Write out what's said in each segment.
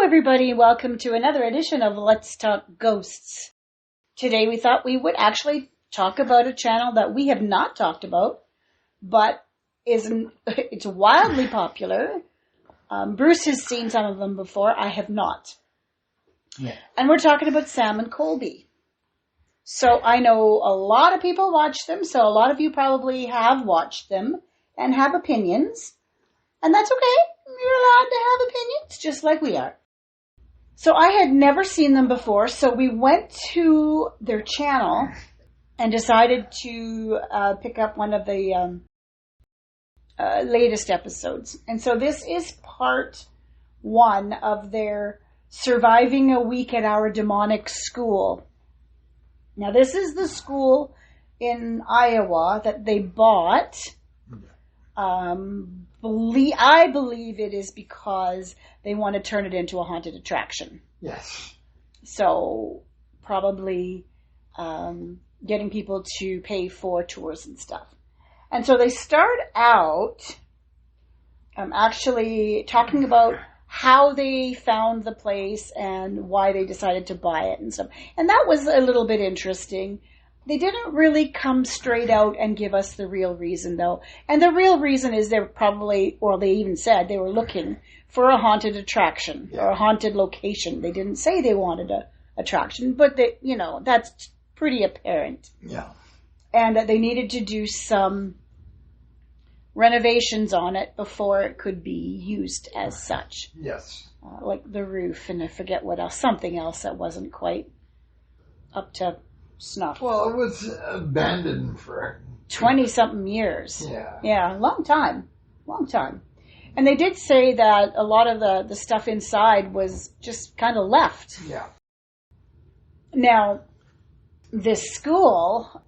everybody. Welcome to another edition of Let's Talk Ghosts. Today we thought we would actually talk about a channel that we have not talked about, but it's wildly popular. Bruce has seen some of them before. I have not. Yeah. And we're talking about Sam and Colby. So I know a lot of people watch them, so a lot of you probably have watched them and have opinions. And that's okay. You're allowed to have opinions, just like we are. So I had never seen them before, so we went to their channel and decided to pick up one of the latest episodes. And so this is part 1 of their Surviving a Week at Our Demonic School. Now this is the school in Iowa that they bought. I believe it is because they want to turn it into a haunted attraction. Yes. So probably getting people to pay for tours and stuff. And so they start out actually talking about how they found the place and why they decided to buy it and stuff. And that was a little bit interesting. They didn't really come straight out and give us the real reason, though. And the real reason is they were probably, or they even said they were looking for a haunted attraction or a haunted location. They didn't say they wanted a attraction, but they, that's pretty apparent. Yeah. And that they needed to do some renovations on it before it could be used as such. Yes. Like the roof, and I forget what else, something else that wasn't quite up to snuff. Well, it was abandoned for 20-something years. Yeah. Yeah, long time. And they did say that a lot of the stuff inside was just kind of left. Yeah. Now, this school,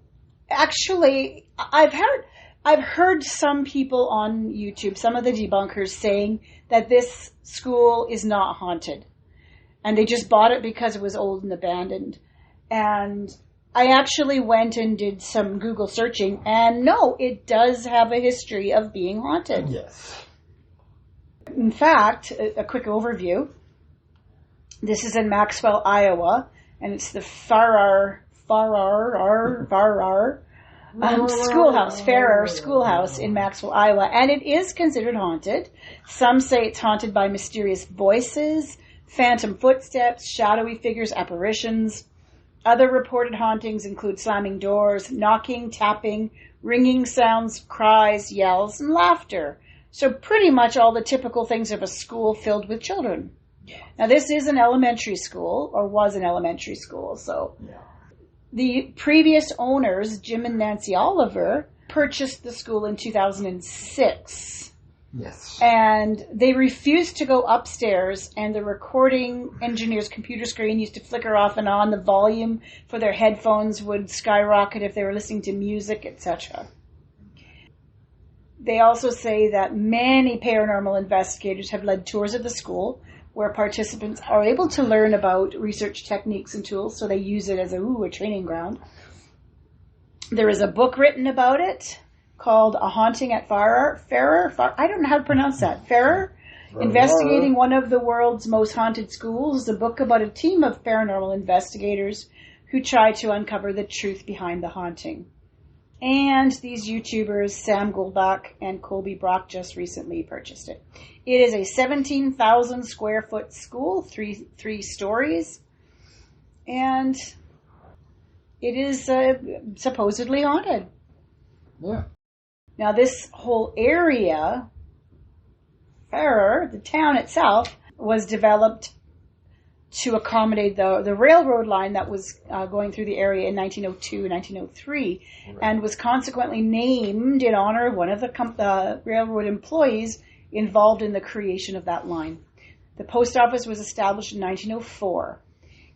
actually, I've heard some people on YouTube, some of the debunkers saying that this school is not haunted. And they just bought it because it was old and abandoned. And I actually went and did some Google searching, and no, it does have a history of being haunted. Yes. In fact, a quick overview. This is in Maxwell, Iowa, and it's the Farrar Schoolhouse in Maxwell, Iowa, and it is considered haunted. Some say it's haunted by mysterious voices, phantom footsteps, shadowy figures, apparitions. Other reported hauntings include slamming doors, knocking, tapping, ringing sounds, cries, yells, and laughter. So pretty much all the typical things of a school filled with children. Now this is an elementary school, or was an elementary school, so the previous owners, Jim and Nancy Oliver, purchased the school in 2006. Yes. And they refused to go upstairs, and the recording engineer's computer screen used to flicker off and on. The volume for their headphones would skyrocket if they were listening to music, etc. They also say that many paranormal investigators have led tours of the school where participants are able to learn about research techniques and tools, so they use it as a training ground. There is a book written about it called A Haunting at Farrar, I don't know how to pronounce that, Farrar, Investigating One of the World's Most Haunted Schools, a book about a team of paranormal investigators who try to uncover the truth behind the haunting. And these YouTubers, Sam Goldbach and Colby Brock, just recently purchased it. It is a 17,000 square foot school, three stories, and it is supposedly haunted. Yeah. Now, this whole area, Farrar, the town itself, was developed to accommodate the railroad line that was going through the area in 1902 and 1903, and was consequently named in honor of one of the railroad employees involved in the creation of that line. The post office was established in 1904.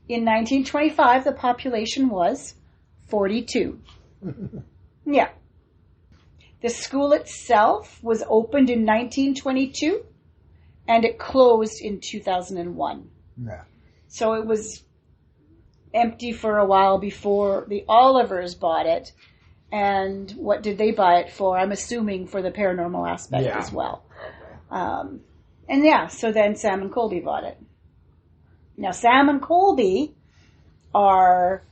In 1925, the population was 42. Yeah. The school itself was opened in 1922, and it closed in 2001. Yeah. So it was empty for a while before the Olivers bought it. And what did they buy it for? I'm assuming for the paranormal aspect as well. Okay. And yeah, so then Sam and Colby bought it. Now, Sam and Colby are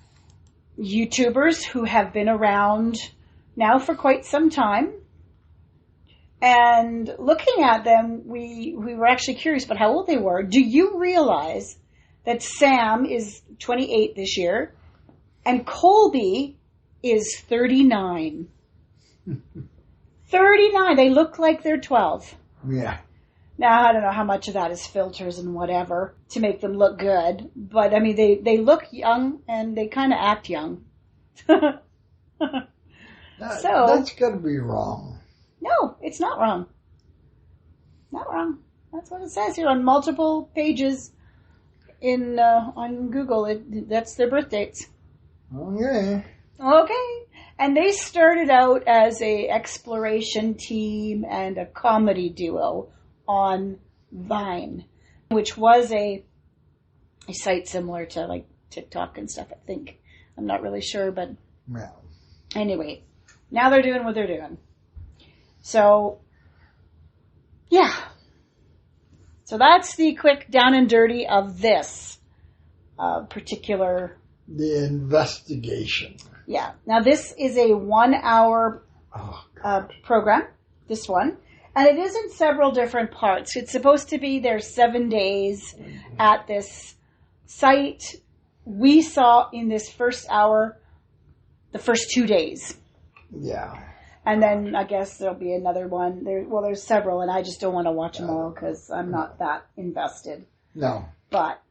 YouTubers who have been around now for quite some time. And looking at them, we were actually curious about how old they were. Do you realize that Sam is 28 this year and Colby is 39? 39. They look like they're 12. Yeah. Now, I don't know how much of that is filters and whatever to make them look good. But, I mean, they look young and they kind of act young. That's got to be wrong. No, it's not wrong. Not wrong. That's what it says here on multiple pages on Google. That's their birth dates. Okay. Okay. And they started out as a exploration team and a comedy duo on Vine, which was a site similar to like TikTok and stuff, I think. I'm not really sure, but anyway, now they're doing what they're doing. So, yeah. So that's the quick down and dirty of this particular... The investigation. Yeah. Now this is a 1 hour program, this one. And it is in several different parts. It's supposed to be there 7 days at this site. We saw in this first hour the first 2 days. Yeah. And then I guess there'll be another one. There's several, and I just don't want to watch them all because I'm not that invested. No. But.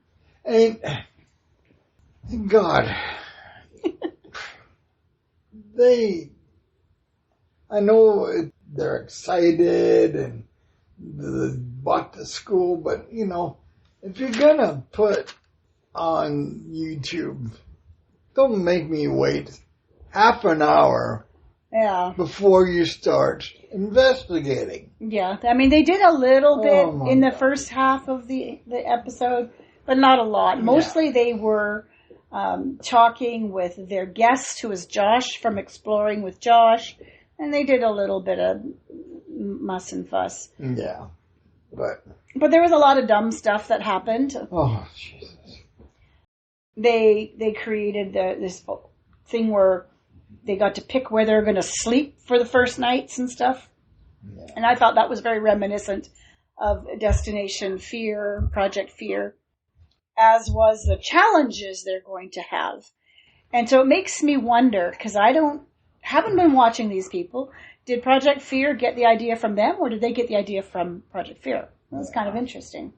God. I know they're excited and they bought the school, but, if you're going to put on YouTube, don't make me wait half an hour before you start investigating. Yeah, I mean, they did a little bit in the first half of the episode, but not a lot. Mostly they were talking with their guest, who was Josh from Exploring with Josh, and they did a little bit of muss and fuss. Yeah, but there was a lot of dumb stuff that happened. Oh, Jesus. They created this thing where they got to pick where they're going to sleep for the first nights and stuff. Yeah. And I thought that was very reminiscent of Destination Fear, Project Fear, as was the challenges they're going to have. And so it makes me wonder, because I haven't been watching these people. Did Project Fear get the idea from them, or did they get the idea from Project Fear? That was kind of interesting.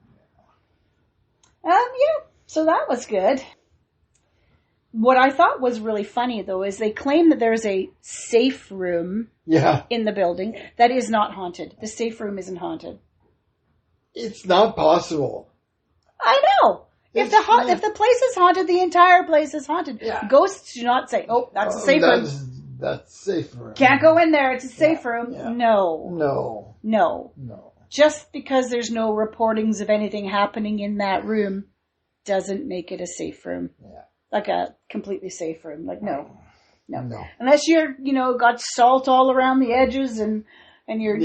So that was good. What I thought was really funny, though, is they claim that there's a safe room in the building that is not haunted. The safe room isn't haunted. It's not possible. I know. If the place is haunted, the entire place is haunted. Yeah. Ghosts do not say, "Oh, that's a safe room." That's safe room. Can't go in there. It's a safe room. Yeah. No. Just because there's no reportings of anything happening in that room doesn't make it a safe room. Yeah. Like a completely safe room. Like, no. Unless you're, got salt all around the edges and your,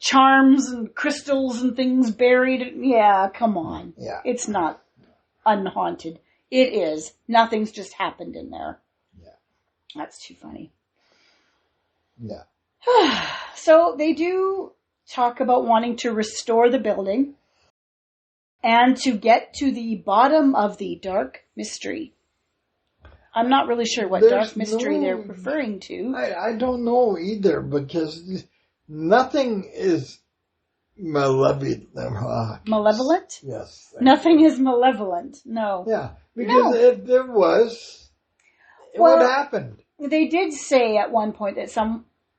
charms and crystals and things buried. Yeah, come on. Yeah. It's not unhaunted. It is. Nothing's just happened in there. Yeah. That's too funny. Yeah. So they do talk about wanting to restore the building and to get to the bottom of the dark mystery. I'm not really sure what dark mystery they're referring to. I don't know either, because nothing is malevolent. Yes. Nothing is malevolent. No. Yeah, because if there was, what happened? They did say at one point that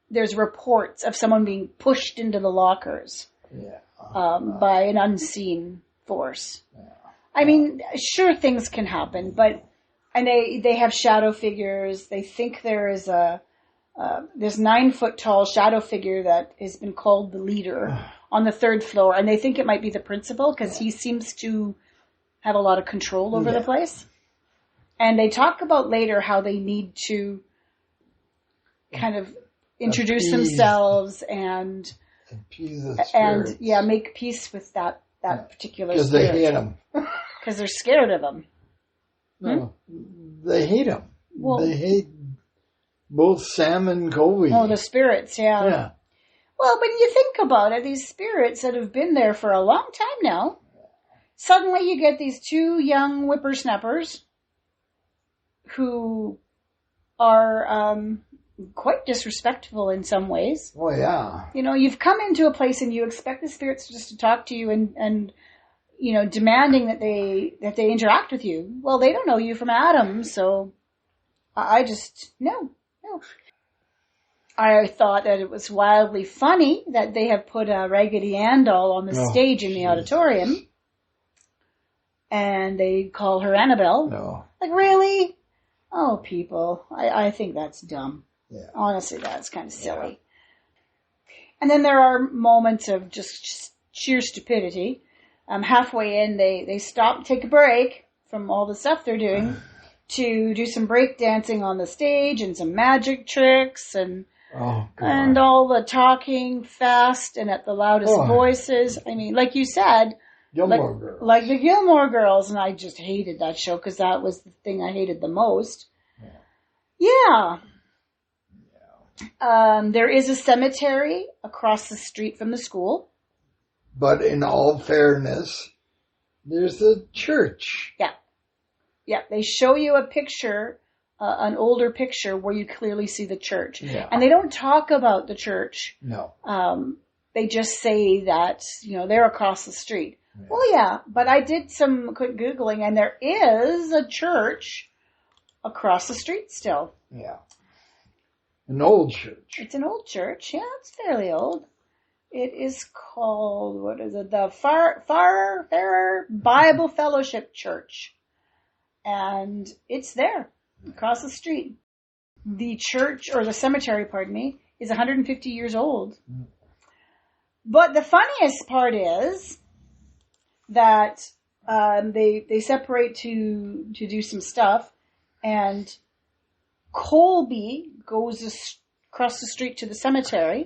there's reports of someone being pushed into the lockers by an unseen force. Yeah. I mean, sure, things can happen, and they have shadow figures. They think there is this 9-foot tall shadow figure that has been called the leader on the 3rd floor, and they think it might be the principal because he seems to have a lot of control over the place. And they talk about later how they need to kind of introduce themselves and make make peace with that particular spirit. Because they hate him. because they're scared of him. No, they hate him. Well, they hate both Sam and Colby. Oh, the spirits, yeah. Yeah. Well, when you think about it, these spirits that have been there for a long time now, suddenly you get these two young whippersnappers who are quite disrespectful in some ways. Oh, yeah. You know, you've come into a place and you expect the spirits just to talk to you and you know, demanding that they interact with you. Well, they don't know you from Adam, so I just, no. I thought that it was wildly funny that they have put a Raggedy Ann doll on the stage in the auditorium. And they call her Annabelle. No. Like, really? Oh, people. I think that's dumb. Yeah. Honestly, that's kind of silly. Yeah. And then there are moments of just sheer stupidity. Halfway in, they stop, take a break from all the stuff they're doing to do some break dancing on the stage and some magic tricks and all the talking fast and at the loudest voices. I mean, like you said, Gilmore Girls. Like the Gilmore Girls, and I just hated that show because that was the thing I hated the most. Yeah. There is a cemetery across the street from the school. But in all fairness, there's a church. Yeah. Yeah, they show you a picture, an older picture where you clearly see the church. Yeah. And they don't talk about the church. No. They just say that, you know, they're across the street. Yeah. Well, yeah, but I did some quick Googling, and there is a church across the street still. Yeah. An old church. It's an old church. Yeah, it's fairly old. It is called, what is it? The Farer Bible Fellowship Church. And it's there, across the street. The church, or the cemetery, pardon me, is 150 years old. But the funniest part is that they separate to do some stuff, and Colby goes across the street to the cemetery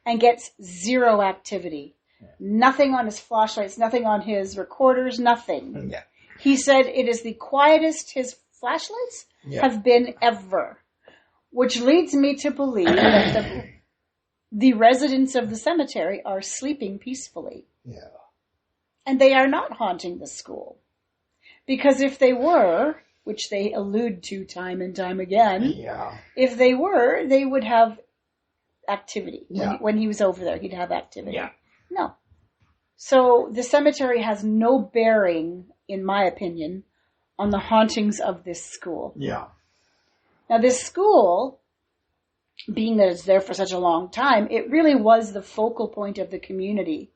and gets zero activity. Yeah. Nothing on his flashlights, nothing on his recorders, nothing. Yeah. He said it is the quietest his flashlights have been ever, which leads me to believe that the residents of the cemetery are sleeping peacefully. Yeah. And they are not haunting the school. Because if they were, which they allude to time and time again, if they were, they would have activity. Yeah. When he was over there, he'd have activity. Yeah. No. So the cemetery has no bearing, in my opinion, on the hauntings of this school. Yeah. Now, this school, being that it's there for such a long time, it really was the focal point of the community.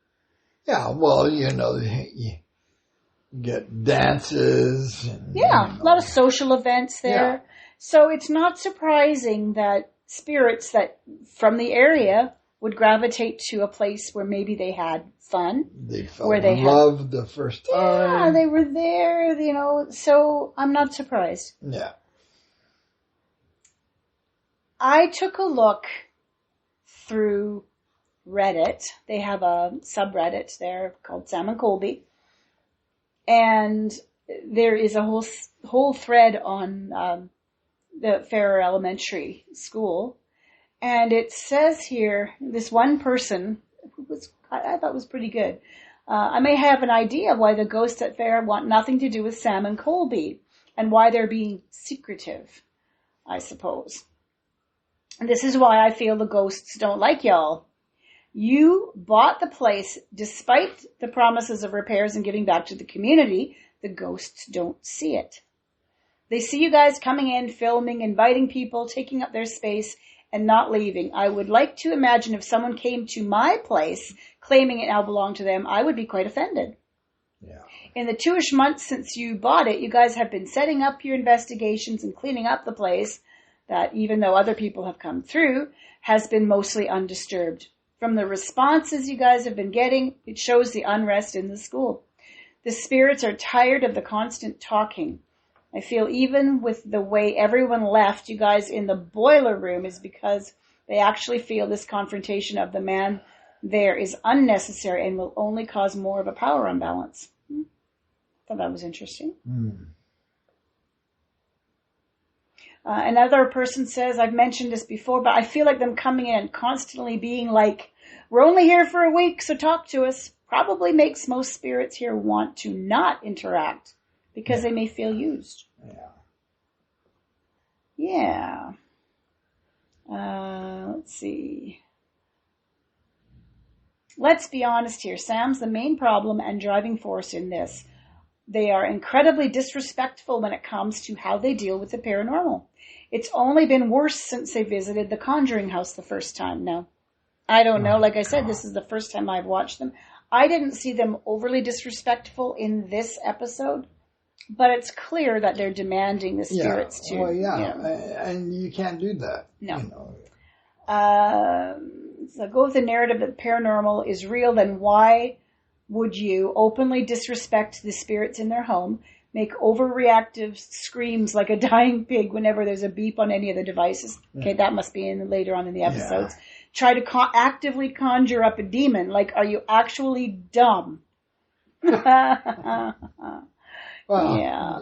Yeah, well, you know, you get dances. And, a lot of social events there. Yeah. So it's not surprising that spirits that from the area would gravitate to a place where maybe they had fun. They fell in love the first time. Yeah, they were there, you know, so I'm not surprised. Yeah. I took a look through Reddit. They have a subreddit there called Sam and Colby. And there is a whole thread on the Farrer Elementary School. And it says here, this one person, I thought was pretty good. I may have an idea of why the ghosts at Farrer want nothing to do with Sam and Colby, and why they're being secretive, I suppose. And this is why I feel the ghosts don't like y'all. You bought the place despite the promises of repairs and giving back to the community. The ghosts don't see it. They see you guys coming in, filming, inviting people, taking up their space, and not leaving. I would like to imagine if someone came to my place claiming it now belonged to them, I would be quite offended. Yeah. In the 2-ish months since you bought it, you guys have been setting up your investigations and cleaning up the place that, even though other people have come through, has been mostly undisturbed. From the responses you guys have been getting, it shows the unrest in the school. The spirits are tired of the constant talking. I feel even with the way everyone left you guys in the boiler room is because they actually feel this confrontation of the man there is unnecessary and will only cause more of a power imbalance. Thought that was interesting. Mm. Another person says, I've mentioned this before, but I feel like them coming in and constantly being like, we're only here for a week, so talk to us, probably makes most spirits here want to not interact because they may feel used. Yeah. Let's see. Let's be honest here. Sam's the main problem and driving force in this. They are incredibly disrespectful when it comes to how they deal with the paranormal. It's only been worse since they visited the Conjuring House the first time. Now, I don't know. Like I said, this is the first time I've watched them. I didn't see them overly disrespectful in this episode, but it's clear that they're demanding the spirits to. Well, and you can't do that. No. You know. So go with the narrative that paranormal is real, then why would you openly disrespect the spirits in their home, make overreactive screams like a dying pig whenever there's a beep on any of the devices? Okay, that must be later on in the episodes. Yeah. Try to actively conjure up a demon. Like, are you actually dumb? Well, yeah.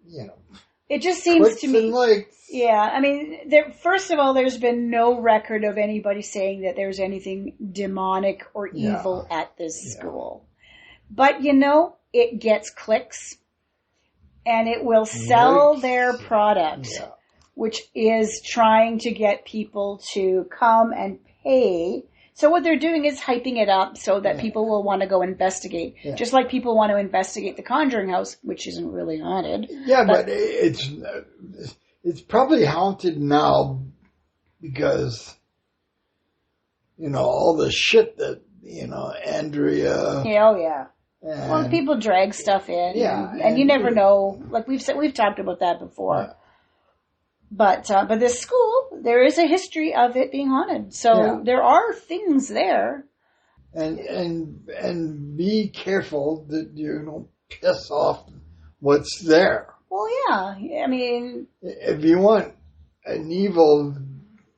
You know. It just seems to me. Likes. Yeah, I mean, first of all, there's been no record of anybody saying that there's anything demonic or evil at this school. But, you know, it gets clicks and it will sell their product, which is trying to get people to come and pay. So what they're doing is hyping it up so that people will want to go investigate. Yeah. Just like people want to investigate the Conjuring House, which isn't really haunted. Yeah, but it's probably haunted now because, you know, all the shit that, you know, Andrea. Yeah, oh yeah. Well, people drag stuff in. Yeah. And you never know. Like we've talked about that before. Yeah. But this school, there is a history of it being haunted. So there are things there. And be careful that you don't piss off what's there. Well, yeah. I mean, if you want an evil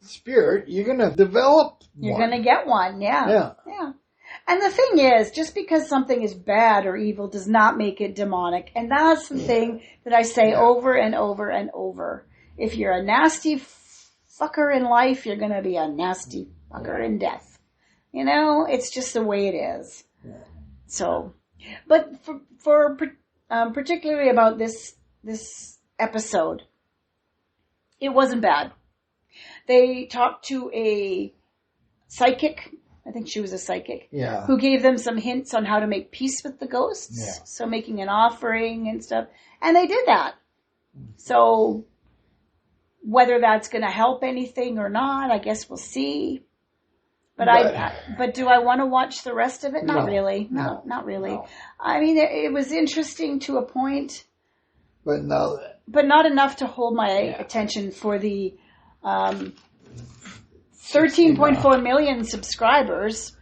spirit, you're going to develop You're going to get one, yeah. And the thing is, just because something is bad or evil does not make it demonic. And that's the thing that I say over and over and over. If you're a nasty fucker in life, you're going to be a nasty fucker in death. You know, it's just the way it is. Yeah. So, but for particularly about this episode, it wasn't bad. They talked to a psychic. I think she was a psychic. Yeah. Who gave them some hints on how to make peace with the ghosts. Yeah. So making an offering and stuff. And they did that. So whether that's going to help anything or not, I guess we'll see. But do I want to watch the rest of it? Not really. No, not really. No. I mean, it was interesting to a point. But not enough to hold my attention for the 13.4 million subscribers.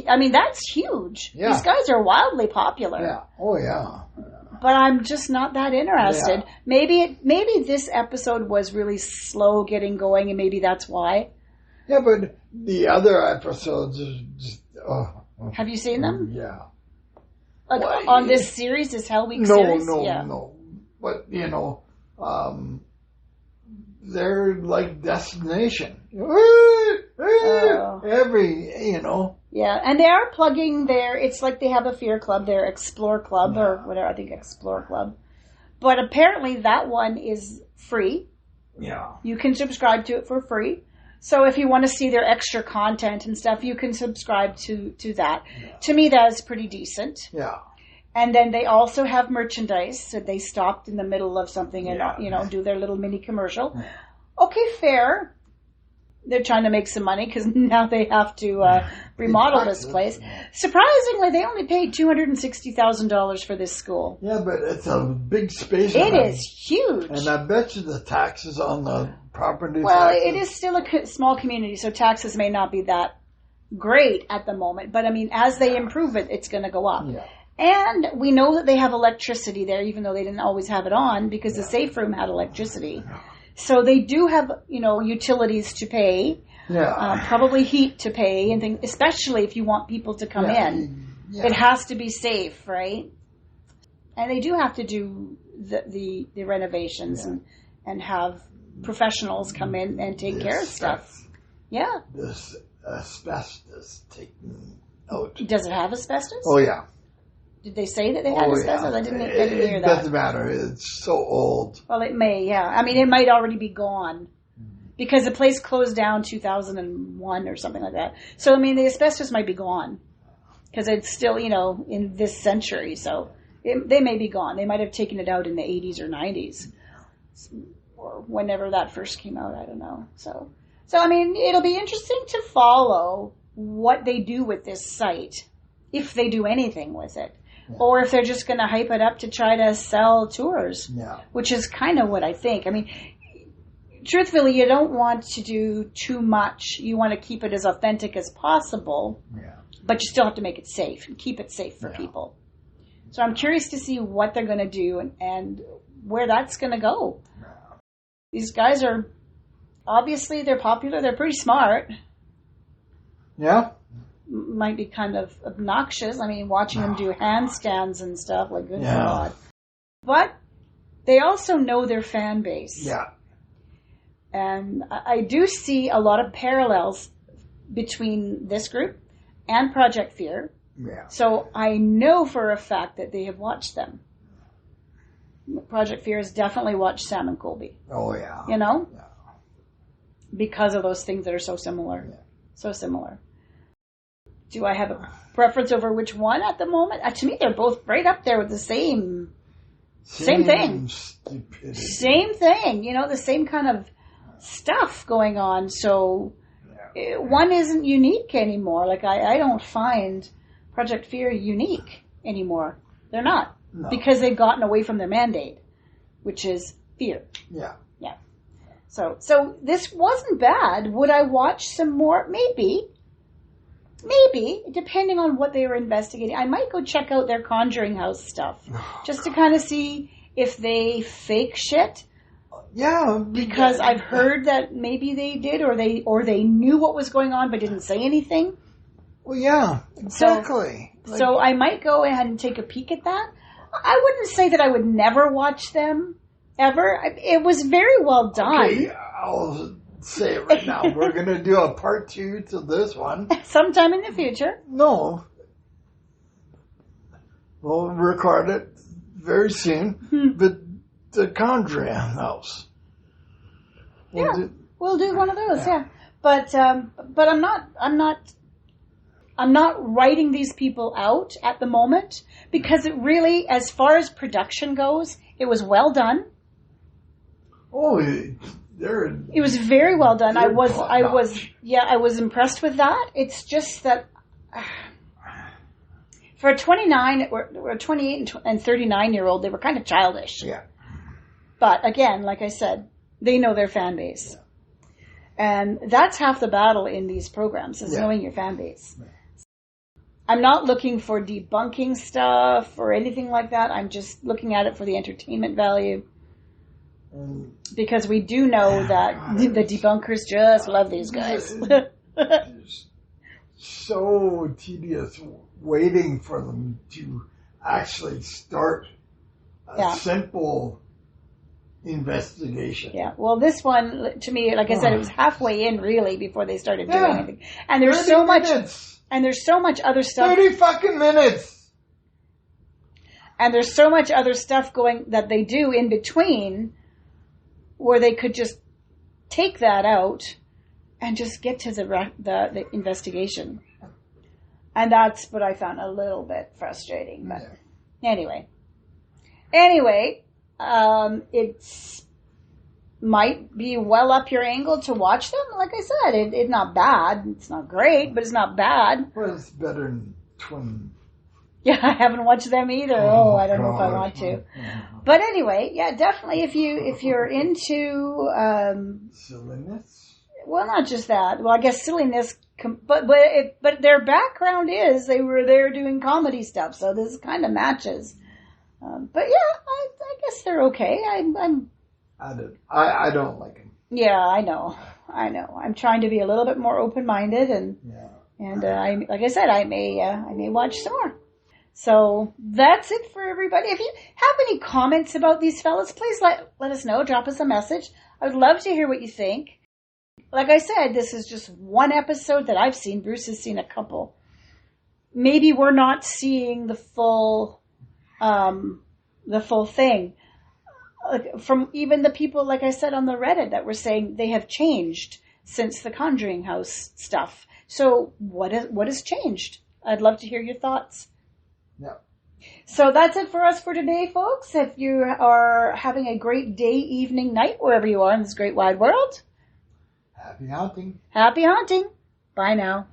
I mean, that's huge. Yeah. These guys are wildly popular. Yeah. Oh, yeah. But I'm just not that interested. Yeah. Maybe this episode was really slow getting going, and maybe that's why. Yeah, but the other episodes are just... Have you seen them? Yeah. Like on this series, this Hell Week series? No. But, you know, they're like destination. Every, you know. Yeah, and they are plugging it's like they have a fear club, their Explore Club, or whatever, I think Explore Club. But apparently that one is free. Yeah. You can subscribe to it for free. So if you want to see their extra content and stuff, you can subscribe to that. Yeah. To me, that is pretty decent. Yeah. And then they also have merchandise. So they stopped in the middle of something and, you know, do their little mini commercial. Yeah. Okay, fair. They're trying to make some money because now they have to remodel this place. Surprisingly, they only paid $260,000 for this school. Yeah, but it's a big space. It is huge. And I bet you the taxes on the property. Well, it is still a small community, so taxes may not be that great at the moment. But, I mean, as they improve it, it's going to go up. Yeah. And we know that they have electricity there, even though they didn't always have it on, because the safe room had electricity. So they do have, you know, utilities to pay. Yeah. Probably heat to pay, and things, especially if you want people to come in. Yeah. It has to be safe, right? And they do have to do the renovations and have professionals come in and take care of stuff. Yeah. This asbestos taken out. Does it have asbestos? Oh, yeah. Did they say that they had asbestos? Yeah. I didn't hear that. It doesn't matter. It's so old. Well, it may, yeah. I mean, it might already be gone. Because the place closed down 2001 or something like that. So, I mean, the asbestos might be gone. Because it's still, in this century. So, they may be gone. They might have taken it out in the 80s or 90s. Or whenever that first came out. I don't know. So I mean, it'll be interesting to follow what they do with this site. If they do anything with it. Yeah. Or if they're just going to hype it up to try to sell tours. Yeah. Which is kind of what I think. I mean, truthfully, you don't want to do too much. You want to keep it as authentic as possible. Yeah. But you still have to make it safe and keep it safe for people. So I'm curious to see what they're going to do and where that's going to go. Yeah. These guys are, obviously, they're popular. They're pretty smart. Yeah. Might be kind of obnoxious. I mean, watching them do handstands and stuff, like, good God. But they also know their fan base. Yeah. And I do see a lot of parallels between this group and Project Fear. Yeah. So I know for a fact that they have watched them. Project Fear has definitely watched Sam and Colby. Oh, yeah. Yeah. Because of those things that are so similar. Yeah. So similar. Do I have a preference over which one at the moment? To me, they're both right up there with the same thing. Stupidity. Same thing. The same kind of stuff going on. So one isn't unique anymore. Like, I don't find Project Fear unique anymore. They're not. No. Because they've gotten away from their mandate, which is fear. Yeah. Yeah. So this wasn't bad. Would I watch some more? Maybe, depending on what they were investigating. I might go check out their Conjuring House stuff just to kind of see if they fake shit. Yeah. Because I've heard that maybe they did, or they knew what was going on but didn't say anything. Well, yeah, exactly. So I might go ahead and take a peek at that. I wouldn't say that I would never watch them, ever. It was very well done. Okay, I'll say it right now. We're going to do a part 2 to this one. Sometime in the future. No. We'll record it very soon. But the Conjuring House. We'll do one of those, yeah. But I'm not writing these people out at the moment because it really, as far as production goes, it was well done. Oh, it was very well done. I was impressed with that. It's just that for a 29 or 28 and 39-year-old, they were kind of childish. Yeah. But again, like I said, they know their fan base. And that's half the battle in these programs, is knowing your fan base. Yeah. I'm not looking for debunking stuff or anything like that. I'm just looking at it for the entertainment value. Because we do know that the debunkers just love these guys. So tedious waiting for them to actually start a simple investigation. Yeah. Well, this one, to me, like I said, it was halfway in really before they started doing anything. And there's so much. And there's so much other stuff. 30 fucking minutes. And there's so much other stuff that they do in between where they could just take that out and just get to the investigation. And that's what I found a little bit frustrating. But anyway, it's might be well up your angle to watch them. Like I said, it's not bad. It's not great, but it's not bad. Well, it's better than Twin. Yeah, I haven't watched them either. I don't know if I want to. But anyway, yeah, definitely if you're into silliness. Well, not just that. Well, I guess silliness, but their background is they were there doing comedy stuff, so this kind of matches. But yeah, I guess they're okay. I don't like them. Yeah, I know. I'm trying to be a little bit more open-minded, and like I said, I may watch some more. So that's it for everybody. If you have any comments about these fellas, please let us know. Drop us a message. I would love to hear what you think. Like I said, this is just one episode that I've seen. Bruce has seen a couple. Maybe we're not seeing the full thing. From even the people, like I said, on the Reddit that were saying they have changed since the Conjuring House stuff. So what has changed? I'd love to hear your thoughts. Yeah. So that's it for us for today, folks. If you are having a great day, evening, night, wherever you are in this great wide world, Happy hunting. happy haunting. Bye now.